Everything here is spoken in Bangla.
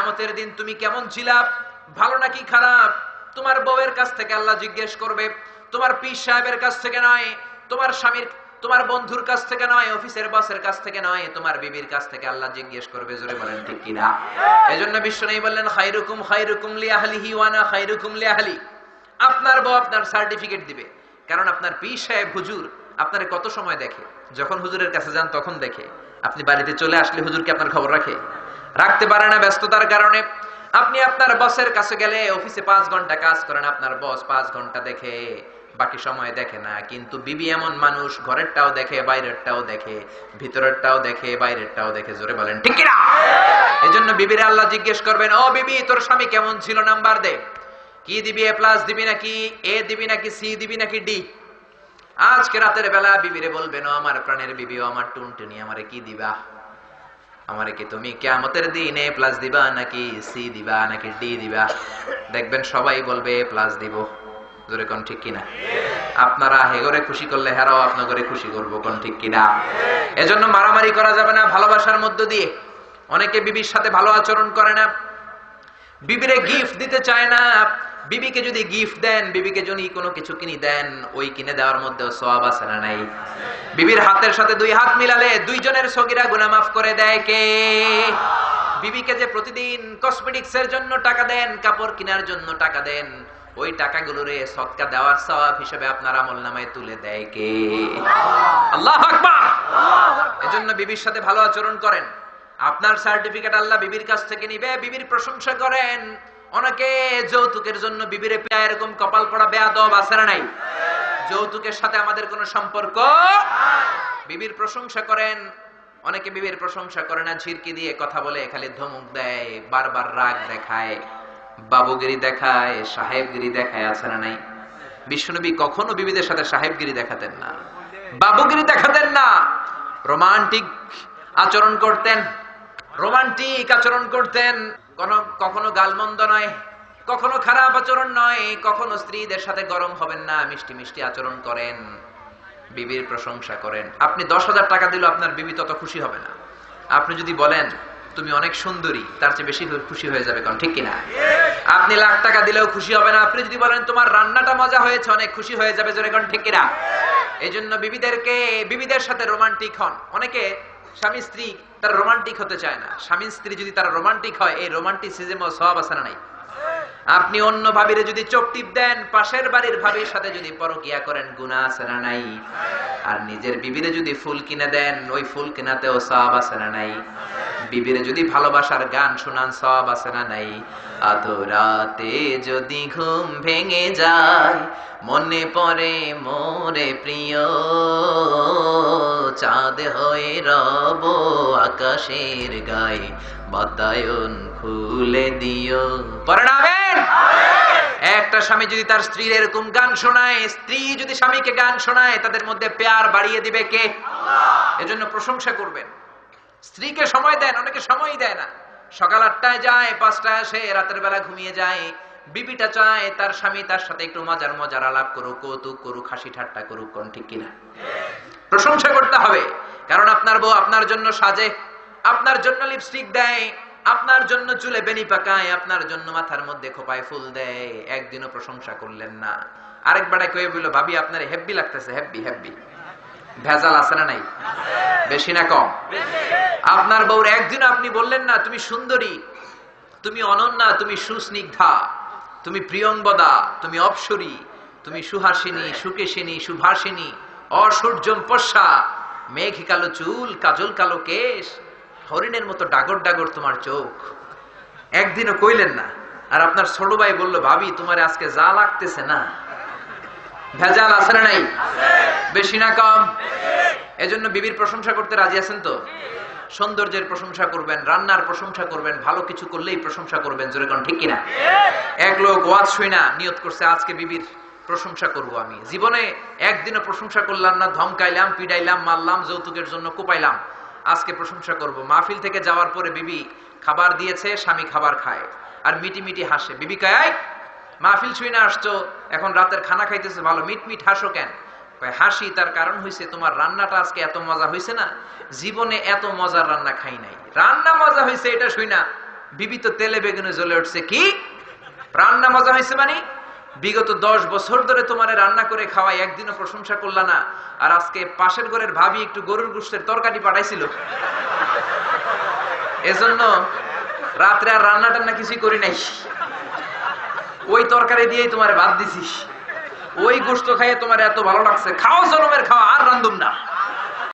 কিয়ামতের দিন তুমি কেমন ছিলা, ভালো নাকি খারাপ, তোমার বউয়ের কাছ থেকে আল্লাহ জিজ্ঞেস করবে, তোমার পীর সাহেবের কাছ থেকে নয়, তোমার স্বামীর, তোমার বন্ধুর কাছ থেকে নয়, অফিসের বসের কাছ থেকে নয়, তোমার বিবির কাছ থেকে আল্লাহ জিজ্ঞেস করবে। জোরে বলেন ঠিক কিনা? এজন্য বিশ্বনবী বললেন, খায়রুকুম খায়রুকুম লিআহলিহি ওয়া আনা খায়রুকুম লিআহলি। আপনার বউ আপনার সার্টিফিকেট দিবে, কারণ আপনার পীর সাহেব হুজুর আপনারে কত সময় দেখে, যখন হুজুরের কাছে যান তখন দেখে, আপনি বাড়িতে চলে আসলে হুজুর কি আপনার খবর রাখে? রাখতে পারে না, ব্যস্ততার কারণে। আপনি আপনার বসের কাছে গেলে, অফিসে 5 ঘন্টা কাজ করেন, আপনার বস 5 ঘন্টা দেখে, বাকি সময় দেখে না। কিন্তু বিবি এমন মানুষ, ঘরেরটাও দেখে, বাইরেরটাও দেখে, ভিতরেরটাও দেখে, বাইরেরটাও দেখে। জোরে বলেন ঠিক কিনা? এজন্য বিবির আল্লাহ জিজ্ঞেস করবেন, ও বিবি তোর স্বামী কেমন ছিল, নাম্বার দে। কি দিবি, এ প্লাস দিবি নাকি এ দিবি নাকি সি দিবি নাকি ডি? আজকে রাতের বেলা বিবিরে বলবেন, ও আমার প্রাণের বিবি, ও আমার টুনটুনি, আমারে কি দিবা? আমারে কি তুমি কিয়ামতের দিন এ প্লাস দিবা নাকি সি দিবা নাকি ডি দিবা? দেখবেন সবাই বলবে এ প্লাস দিব। জোরে কোন ঠিক কিনা? আপনারা হেগরে খুশি করলে হেরাও আপনাগরে খুশি করবো, কোন ঠিক কিনা? এজন্য মারামারি করা যাবে না, ভালোবাসার মধ্য দিয়ে। অনেকে বিবির সাথে ভালো আচরণ করে না, বিবিরে গিফট দিতে চায় না। বিবিকে যদি গিফট দেন, বিবিকে যদি কোনো কিছু কিনে দেন, ওই কিনে দেওয়ার মধ্যে সওয়াব আছে না নাই? বিবির হাতের সাথে 2 হাত মিলালে 2 জনের সগীরা গুনাহ মাফ করে দেয় কে? বিবিকে যে প্রতিদিন কসমেটিক্স এর জন্য টাকা দেন, কাপড় কেনার জন্য টাকা দেন, ওই টাকাগুলোরে সদকা দেওয়ার সওয়াব হিসেবে আপনার আমলনামায় তুলে দেয় কে? আল্লাহু আকবার। এজন্য বিবির সাথে ভালো আচরণ করেন। আপনার সার্টিফিকেট আল্লাহ বিবির কাছ থেকে নিবে, বিবির প্রশংসা করেন। অনেকে যৌতুকের জন্য বিবিরে পেয়ে, এরকম কপাল পড়া বেয়াদব আছে না নাই? যৌতুকের সাথে আমাদের কোনো সম্পর্ক। বিবির প্রশংসা করেন। অনেকে বিবির প্রশংসা করে না, ঝিরকি দিয়ে কথা বলে, খালি ধমক দেয়, বারবার রাগ দেখায়, বাবুগিরি দেখায়, সাহেবগিরি দেখায়, আছে না নাই? বিশ্বনবী কখনো বিবিদের সাথে সাহেবগিরি দেখাতেন না, বাবুগিরি দেখাতেন না। রোমান্টিক আচরণ করতেন, রোমান্টিক আচরণ করতেন। কখনো গালমন্দ নয়, কখনো খারাপ আচরণ নয়, কখনো স্ত্রীদের সাথে গরম হবেন না, মিষ্টি মিষ্টি আচরণ করেন, বিবির প্রশংসা করেন। আপনি 10,000 টাকা দিলেও আপনার বিবি তত খুশি হবে না। আপনি যদি বলেন তুমি অনেক সুন্দরী, তার চেয়ে বেশি খুশি হয়ে যাবে, কোন ঠিক কিনা? আপনি লাখ টাকা দিলেও খুশি হবে না। আপনি যদি বলেন তোমার রান্নাটা মজা হয়েছে, অনেক খুশি হয়ে যাবে, জোরে কোন ঠিক কিনা? এই জন্য বিবিদের সাথে রোমান্টিক হন। অনেকে স্বামী স্ত্রী তারা রোমান্টিক হতে চায় না। স্বামী স্ত্রী যদি তারা রোমান্টিক হয়, এই রোমান্টিসিজমও সওয়াব আছে না নাই? আপনি অন্য ভাবিরে যদি চোখ টিপ দেন, পাশের বাড়ির ভাবির সাথে যদি পরকিয়া করেন, গুনাহ আছে না নাই? আর নিজের বিবিরে যদি ফুল কিনে দেন, ওই ফুল কিনাতেও সওয়াব আছে না নাই? বিবিরে যদি ভালোবাসার গান শোনান, সওয়াব আছে না নাই? আধো রাতে যদি ঘুম ভেঙে যায়, মনে পড়ে মোরে প্রিয়, চাঁদ হয়ে রব আকাশের গায়ে, বাতায়ন খুলে দিও। পড়াবেন। একটা স্বামী যদি তার স্ত্রীর এরকম গান শোনায়, স্ত্রী যদি স্বামীকে গান শোনায়, তাদের মধ্যে প্যার বাড়িয়ে দিবে কে? আল্লাহ। এজন্য প্রশংসা করবেন। স্ত্রীকে সময় দেন, অনেকে সময়ই দেয় না। সকাল 8টায় যায়, 5টায় আসে, রাতের বেলা ঘুমিয়ে যায়। বিবিটা চায় তার স্বামী তার সাথে একটু মজার আলাপ করুক, কৌতুক করুক, হাসি ঠাট্টা করুক, কোন ঠিক কিনা? প্রশংসা করতে হবে, কারণ আপনার বউ আপনার জন্য সাজে, আপনার জন্য লিপস্টিক দেয়, আপনার জন্য চুলে বেনি পাকায়, আপনার জন্য মাথার মধ্যে খোপায় ফুল দেয়। একদিনও প্রশংসা করলেন না। আরেকবারে কয়ে বলল, ভাবি আপনার হেব্বি লাগতেছে, হেব্বি হেব্বি। ভেজাল আছে না নাই? বেশি না কম? আপনার বউর একদিনও আপনি বললেন না তুমি সুন্দরী, তুমি অনন্যা, তুমি সুস্নিগ্ধা, তুমি প্রিয়ংবদা, তুমি অপসরী, তুমি সুহাসিনী, সুকেশিনী, সুভাষিনী, অসূর্যম পশ্যা, মেঘ কালো চুল, কাজল কালো কেশ, হরিণের মতো ডাগর ডাগর তোমার চোখ। একদিনও কইলেন না। আর আপনার ছোট ভাই বলল, ভাবি তোমার আজকে যা লাগতেছে না। ভেজাল আছে না নাই? বেশি না কম? এজন্য বিবির প্রশংসা করতে রাজি আছেন তো? সৌন্দর্যের প্রশংসা করবেন, রান্নার প্রশংসা করবেন, ভালো কিছু করলেই প্রশংসা করবেন, জোরে কোন ঠিক কিনা? এক লোক ওয়াজ শুই না নিয়ত করছে, আজকে বিবির প্রশংসা করব আমি। জীবনে একদিনও প্রশংসা করলাম না, ধমকাইলাম, পিডাইলাম, মারলাম, যৌতুকের জন্য কোপাইলাম, আজকে প্রশংসা করব। মাহফিল থেকে যাওয়ার পরে বিবি খাবার দিয়েছে, স্বামী খাবার খায় আর মিটি মিটি হাসে। বিবি কয়, মাহফিল শুই না আসছো, এখন রাতের খানা খাইতেছে, ভালো মিট মিট হাসো কেন? হাসি তার কারণ হইছে তোমার রান্নাটা আজকে এত মজা হইছে না, জীবনে এত মজার রান্না খাই নাই। রান্না মজা হইছে এটা শুই না বিবি তো তেলে বেগুনে জ্বলে উঠছে, কি রান্না মজা হয়েছে মানে? বিগত 10 বছর ধরে তোমারে রান্না করে খাওয়াই, একদিনও প্রশংসা করলা না। আর আজকে পাশের ঘরের ভাবি একটু গরুর গোশতের তরকারি পাঠাইছিল, এজন্য রাত্রে আর রান্না টান্না কিছুই করি নাই, ওই তরকারি দিয়েই তোমারে ভাত দিছিস, ওই গোশত খাইয়ে তোমার এত ভালো লাগছে, খাও জনমের খাওয়া, আর রান্ধুম না।